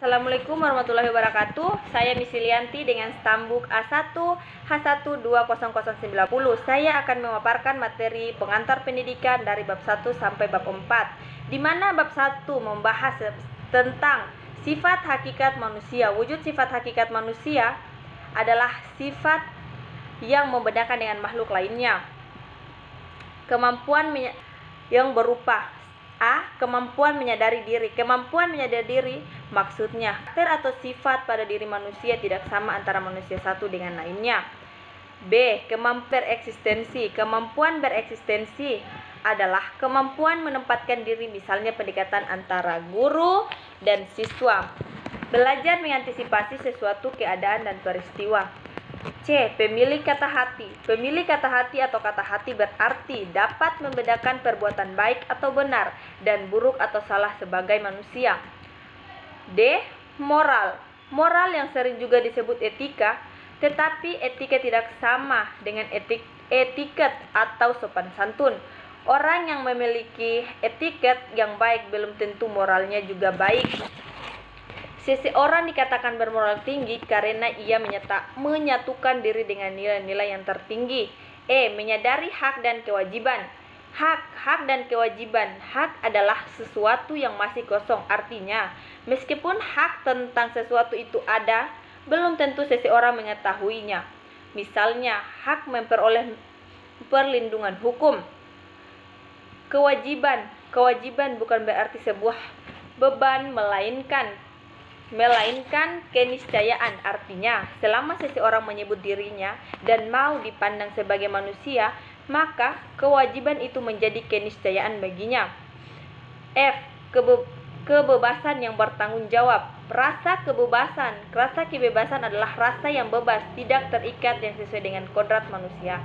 Assalamualaikum warahmatullahi wabarakatuh. Saya Misilianti dengan stambuk A1 H1200090. Saya akan memaparkan materi pengantar pendidikan dari bab 1 sampai bab 4, di mana bab 1 membahas tentang sifat hakikat manusia. Wujud sifat hakikat manusia adalah sifat yang membedakan dengan makhluk lainnya. Kemampuan yang berupa kemampuan menyadari diri. Kemampuan menyadari diri maksudnya karakter atau sifat pada diri manusia tidak sama antara manusia satu dengan lainnya. B. Kemampuan bereksistensi. Kemampuan bereksistensi adalah kemampuan menempatkan diri, misalnya pendekatan antara guru dan siswa. Belajar mengantisipasi sesuatu keadaan dan peristiwa. C. Pemilik kata hati. Pemilik kata hati atau kata hati berarti dapat membedakan perbuatan baik atau benar dan buruk atau salah sebagai manusia. D. Moral. Moral yang sering juga disebut etika, tetapi etika tidak sama dengan etiket atau sopan santun. Orang yang memiliki etiket yang baik belum tentu moralnya juga baik. Seseorang dikatakan bermoral tinggi karena ia menyatukan diri dengan nilai-nilai yang tertinggi. E. Menyadari hak dan kewajiban. Hak dan kewajiban. Hak adalah sesuatu yang masih kosong. Artinya, meskipun hak tentang sesuatu itu ada, belum tentu seseorang mengetahuinya. Misalnya, hak memperoleh perlindungan hukum. Kewajiban. Kewajiban bukan berarti sebuah beban, melainkan keniscayaan. Artinya, selama seseorang menyebut dirinya dan mau dipandang sebagai manusia, maka kewajiban itu menjadi keniscayaan baginya. F. Kebebasan yang bertanggung jawab. Rasa kebebasan adalah rasa yang bebas, tidak terikat yang sesuai dengan kodrat manusia.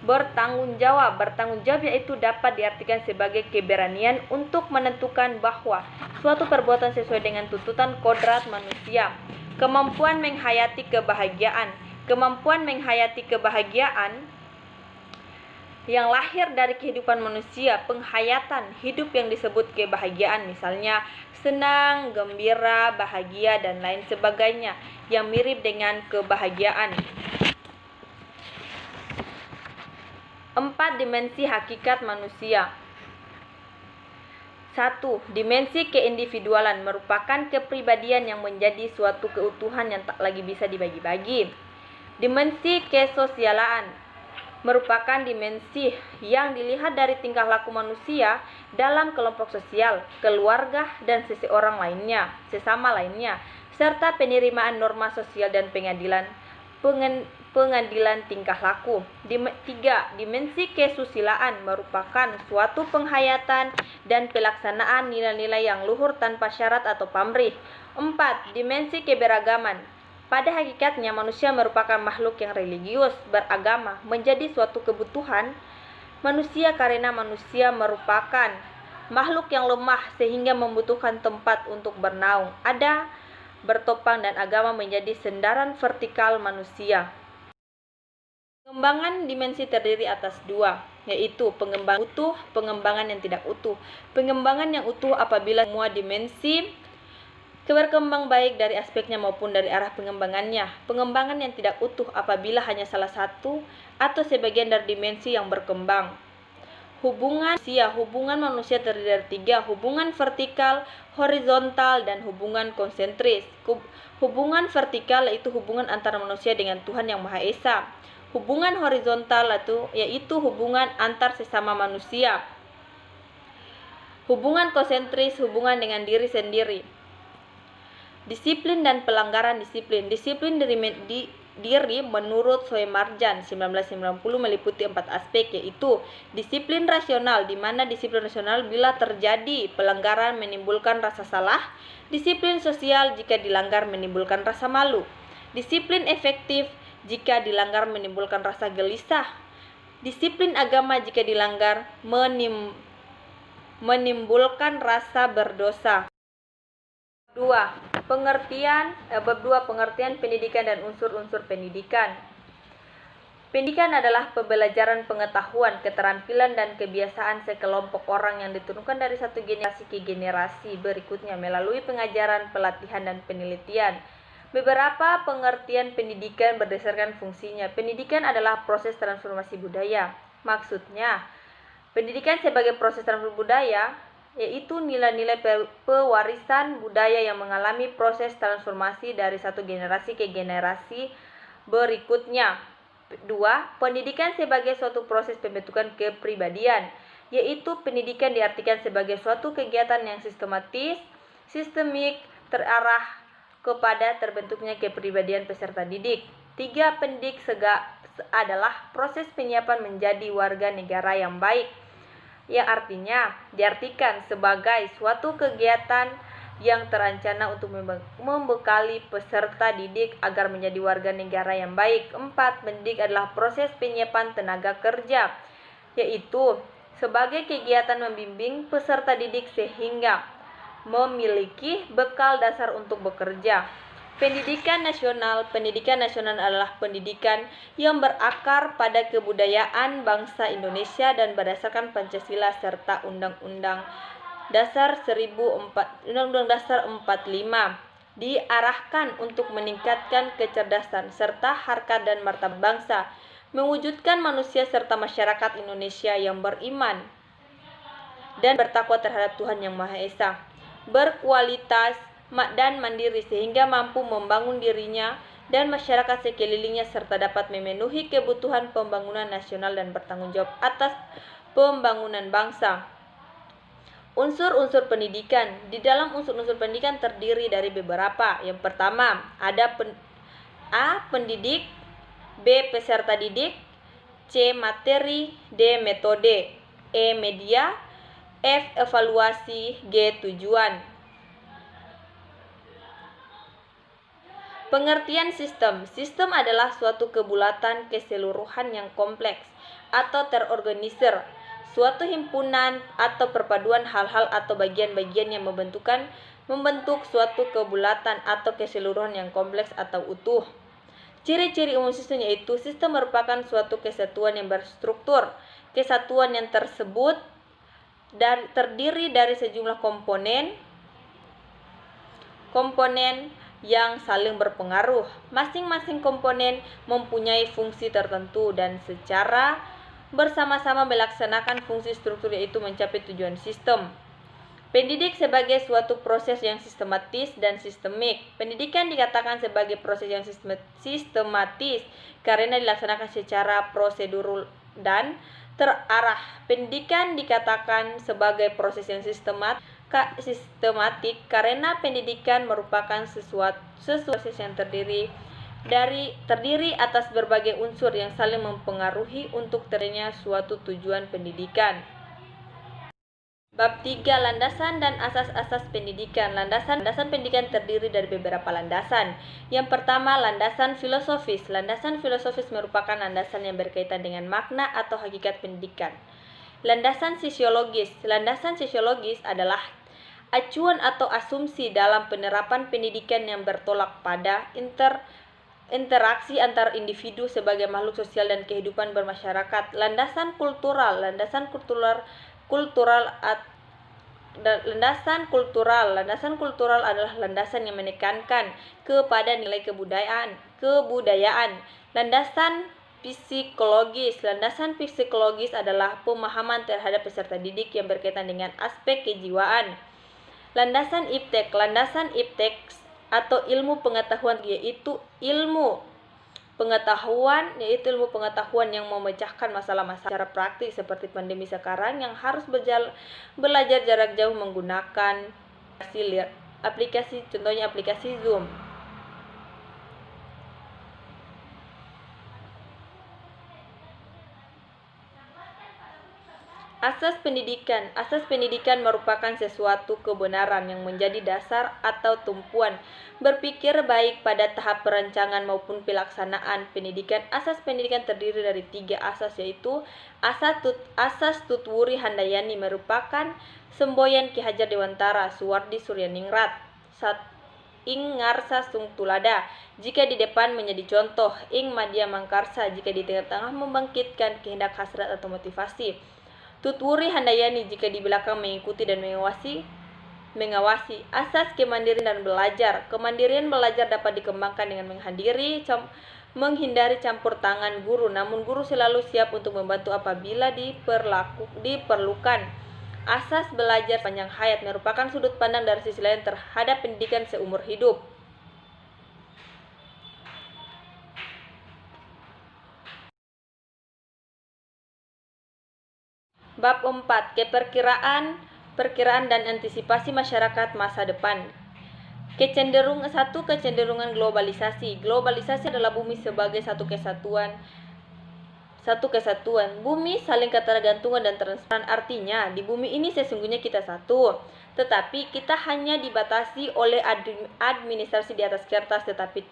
Bertanggung jawab yaitu dapat diartikan sebagai keberanian untuk menentukan bahwa suatu perbuatan sesuai dengan tuntutan kodrat manusia. Kemampuan menghayati kebahagiaan. Kemampuan menghayati kebahagiaan yang lahir dari kehidupan manusia. Penghayatan hidup yang disebut kebahagiaan, misalnya senang, gembira, bahagia, dan lain sebagainya yang mirip dengan kebahagiaan. 4 dimensi hakikat manusia. 1. Dimensi keindividualan merupakan kepribadian yang menjadi suatu keutuhan yang tak lagi bisa dibagi-bagi. Dimensi kesosialan merupakan dimensi yang dilihat dari tingkah laku manusia dalam kelompok sosial, keluarga, dan sesama lainnya, serta penerimaan norma sosial dan pengadilan tingkah laku. 3. Dimensi kesusilaan merupakan suatu penghayatan dan pelaksanaan nilai-nilai yang luhur tanpa syarat atau pamrih. 4. Dimensi keberagaman. Pada hakikatnya manusia merupakan makhluk yang religius, beragama menjadi suatu kebutuhan manusia karena manusia merupakan makhluk yang lemah sehingga membutuhkan tempat untuk bernaung, bertopang, dan agama menjadi sandaran vertikal manusia. Pengembangan dimensi terdiri atas 2, yaitu pengembangan utuh, pengembangan yang tidak utuh. Pengembangan yang utuh apabila semua dimensi berkembang baik dari aspeknya maupun dari arah pengembangannya. Pengembangan yang tidak utuh apabila hanya salah satu atau sebagian dari dimensi yang berkembang. Hubungan manusia terdiri dari 3, hubungan vertikal, horizontal, dan hubungan konsentris. Hubungan vertikal yaitu hubungan antara manusia dengan Tuhan Yang Maha Esa. Hubungan horizontal yaitu hubungan antar sesama manusia. Hubungan konsentris, hubungan dengan diri sendiri. Disiplin dan pelanggaran disiplin. Disiplin diri menurut Soemarjan 1990 meliputi 4 aspek, yaitu disiplin rasional, di mana disiplin rasional bila terjadi pelanggaran menimbulkan rasa salah. Disiplin sosial, jika dilanggar menimbulkan rasa malu. Disiplin efektif, jika dilanggar menimbulkan rasa gelisah. Disiplin agama, jika dilanggar menimbulkan rasa berdosa. 2. Pengertian pendidikan dan unsur-unsur pendidikan. Pendidikan adalah pembelajaran pengetahuan, keterampilan, dan kebiasaan sekelompok orang yang diturunkan dari satu generasi ke generasi berikutnya melalui pengajaran, pelatihan, dan penelitian. Beberapa pengertian pendidikan berdasarkan fungsinya. Pendidikan adalah proses transformasi budaya. Maksudnya, pendidikan sebagai proses transformasi budaya yaitu nilai-nilai pewarisan budaya yang mengalami proses transformasi dari satu generasi ke generasi berikutnya. 2. Pendidikan sebagai suatu proses pembentukan kepribadian, yaitu pendidikan diartikan sebagai suatu kegiatan yang sistematis, sistemik, terarah kepada terbentuknya kepribadian peserta didik. 3. Pendidik adalah proses penyiapan menjadi warga negara yang baik, yang artinya diartikan sebagai suatu kegiatan yang terencana untuk membekali peserta didik agar menjadi warga negara yang baik. 4. Mendidik adalah proses penyiapan tenaga kerja, yaitu sebagai kegiatan membimbing peserta didik sehingga memiliki bekal dasar untuk bekerja. Pendidikan nasional adalah pendidikan yang berakar pada kebudayaan bangsa Indonesia dan berdasarkan Pancasila serta Undang-Undang Dasar 45 diarahkan untuk meningkatkan kecerdasan serta harkat dan martabat bangsa, mewujudkan manusia serta masyarakat Indonesia yang beriman dan bertakwa terhadap Tuhan Yang Maha Esa, berkualitas dan mandiri sehingga mampu membangun dirinya dan masyarakat sekelilingnya serta dapat memenuhi kebutuhan pembangunan nasional dan bertanggung jawab atas pembangunan bangsa. Unsur-unsur pendidikan. Di dalam unsur-unsur pendidikan terdiri dari beberapa. Yang pertama, ada A. Pendidik, B. Peserta didik, C. Materi, D. Metode, E. Media, F. Evaluasi, G. Tujuan. Pengertian sistem. Sistem adalah suatu kebulatan keseluruhan yang kompleks atau terorganisir, suatu himpunan atau perpaduan hal-hal atau bagian-bagian yang membentuk suatu kebulatan atau keseluruhan yang kompleks atau utuh. Ciri-ciri umum sistem yaitu sistem merupakan suatu kesatuan yang berstruktur. Kesatuan yang tersebut terdiri dari sejumlah komponen yang saling berpengaruh. Masing-masing komponen mempunyai fungsi tertentu dan secara bersama-sama melaksanakan fungsi struktur yaitu mencapai tujuan sistem. Pendidik sebagai suatu proses yang sistematis dan sistemik. Pendidikan dikatakan sebagai proses yang sistematis karena dilaksanakan secara prosedural dan terarah. Pendidikan dikatakan sebagai proses yang sistematik karena pendidikan merupakan sesuatu proses yang terdiri atas berbagai unsur yang saling mempengaruhi untuk tercapainya suatu tujuan pendidikan. Bab 3. Landasan dan asas-asas pendidikan. Landasan pendidikan terdiri dari beberapa landasan. Yang pertama, landasan filosofis. Landasan filosofis merupakan landasan yang berkaitan dengan makna atau hakikat pendidikan. Landasan sosiologis. Landasan sosiologis adalah acuan atau asumsi dalam penerapan pendidikan yang bertolak pada interaksi antar individu sebagai makhluk sosial dan kehidupan bermasyarakat. Landasan kultural adalah landasan yang menekankan kepada nilai kebudayaan. Landasan psikologis adalah pemahaman terhadap peserta didik yang berkaitan dengan aspek kejiwaan. Landasan iptek atau ilmu pengetahuan yaitu ilmu pengetahuan yang memecahkan masalah-masalah secara praktis seperti pandemi sekarang yang harus belajar jarak jauh menggunakan aplikasi Zoom. Asas pendidikan merupakan sesuatu kebenaran yang menjadi dasar atau tumpuan berpikir baik pada tahap perancangan maupun pelaksanaan pendidikan. Asas pendidikan terdiri dari 3 asas yaitu asas Tutwuri Handayani merupakan semboyan Ki Hajar Dewantara Suwardi Suryaningrat. ing ngarsa sung tulada jika di depan menjadi contoh, ing madya mangkarsa jika di tengah-tengah membangkitkan kehendak hasrat atau motivasi. Tutwuri handayani jika di belakang mengikuti dan mengawasi. Asas kemandirian dan belajar. Kemandirian belajar dapat dikembangkan dengan menghindari campur tangan guru, namun guru selalu siap untuk membantu apabila diperlukan. Asas belajar panjang hayat merupakan sudut pandang dari sisi lain terhadap pendidikan seumur hidup. Bab 4. Perkiraan dan antisipasi masyarakat masa depan. Kecenderungan globalisasi. Globalisasi adalah bumi sebagai satu kesatuan. Bumi saling ketergantungan dan transparan, artinya di bumi ini sesungguhnya kita satu, tetapi kita hanya dibatasi oleh administrasi di atas kertas, tetapi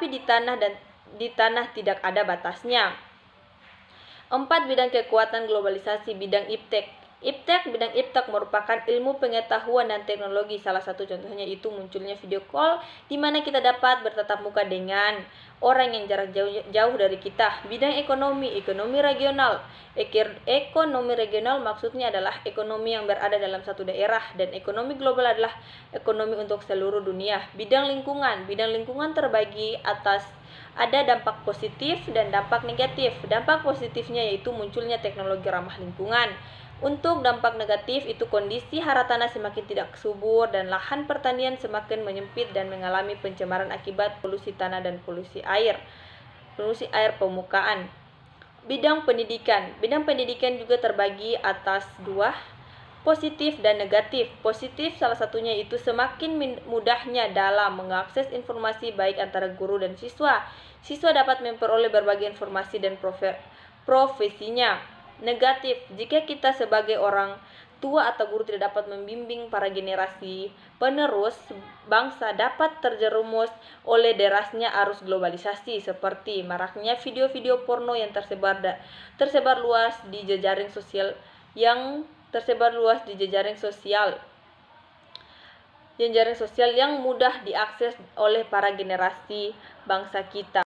di tanah tidak ada batasnya. 4. Bidang kekuatan globalisasi. Bidang bidang iptek merupakan ilmu pengetahuan dan teknologi. Salah satu contohnya itu munculnya video call di mana kita dapat bertatap muka dengan orang yang jarak jauh dari kita. Bidang ekonomi regional. Ekonomi regional maksudnya adalah ekonomi yang berada dalam satu daerah, dan ekonomi global adalah ekonomi untuk seluruh dunia. Bidang lingkungan terbagi atas ada dampak positif dan dampak negatif. Dampak positifnya yaitu munculnya teknologi ramah lingkungan. Untuk dampak negatif itu kondisi hara tanah semakin tidak subur dan lahan pertanian semakin menyempit dan mengalami pencemaran akibat polusi tanah dan polusi air permukaan. Bidang pendidikan juga terbagi atas dua, positif dan negatif. Positif salah satunya itu semakin mudahnya dalam mengakses informasi baik antara guru dan siswa. Siswa dapat memperoleh berbagai informasi dan profesinya. Negatif, jika kita sebagai orang tua atau guru tidak dapat membimbing para generasi penerus, bangsa dapat terjerumus oleh derasnya arus globalisasi seperti maraknya video-video porno yang tersebar luas di jejaring sosial yang mudah diakses oleh para generasi bangsa kita.